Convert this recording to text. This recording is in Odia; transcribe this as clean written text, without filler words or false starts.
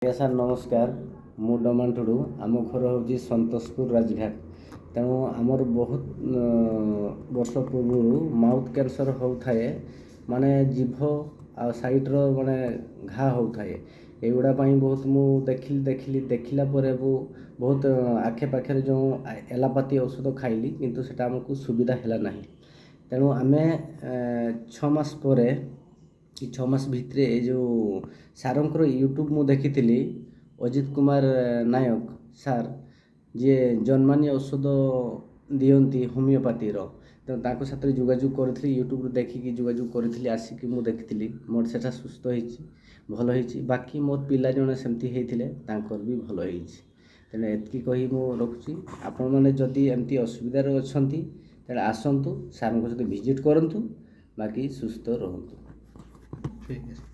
ଆଜ୍ଞା ସାର୍ ନମସ୍କାର। ମୁଁ ଡମାଣ୍ଟୁଡ଼ୁ। ଆମ ଘର ହେଉଛି ସନ୍ତୋଷପୁର ରାଜଘାଟ। ତେଣୁ ଆମର ବହୁତ ବର୍ଷ ପୂର୍ବରୁ ମାଉଥ୍ କ୍ୟାନ୍ସର୍ ହେଉଥାଏ, ମାନେ ଜିଭ ଆଉ ସାଇଡ଼୍ର ମାନେ ଘା ହେଉଥାଏ। ଏଗୁଡ଼ା ପାଇଁ ବହୁତ ମୁଁ ଦେଖିଲା ପରେ ବହୁତ ଆଖେପାଖରେ ଯେଉଁ ଏଲୋପାଥି ଔଷଧ ଖାଇଲି, କିନ୍ତୁ ସେଇଟା ଆମକୁ ସୁବିଧା ହେଲା ନାହିଁ। ତେଣୁ ଆମେ 6 ମାସ ପରେ କି 6 ମାସ ଭିତରେ ଏ ଯେଉଁ ସାର୍ଙ୍କର ୟୁଟ୍ୟୁବ୍ ମୁଁ ଦେଖିଥିଲି, ଅଜିତ କୁମାର ନାୟକ ସାର୍, ଯିଏ ଜନ୍ମାନି ଔଷଧ ଦିଅନ୍ତି ହୋମିଓପାଥିର। ତେଣୁ ତାଙ୍କ ସାଥିରେ ଯୋଗାଯୋଗ କରିଥିଲି, ୟୁଟ୍ୟୁବ୍ରୁ ଦେଖିକି ଯୋଗାଯୋଗ କରିଥିଲି, ଆସିକି ମୁଁ ଦେଖିଥିଲି, ମୋର ସେଇଟା ସୁସ୍ଥ ହେଇଛି, ଭଲ ହେଇଛି। ବାକି ମୋର ପିଲା ଜଣେ ସେମିତି ହେଇଥିଲେ, ତାଙ୍କର ବି ଭଲ ହେଇଛି। ତେଣୁ ଏତିକି କହି ମୁଁ ରଖୁଛି। ଆପଣମାନେ ଯଦି ଏମିତି ଅସୁବିଧାରେ ଅଛନ୍ତି, ତେଣୁ ଆସନ୍ତୁ, ସାର୍ଙ୍କ ସହିତ ଭିଜିଟ୍ କରନ୍ତୁ, ବାକି ସୁସ୍ଥ ରୁହନ୍ତୁ। ଠିକ୍ ଅଛି।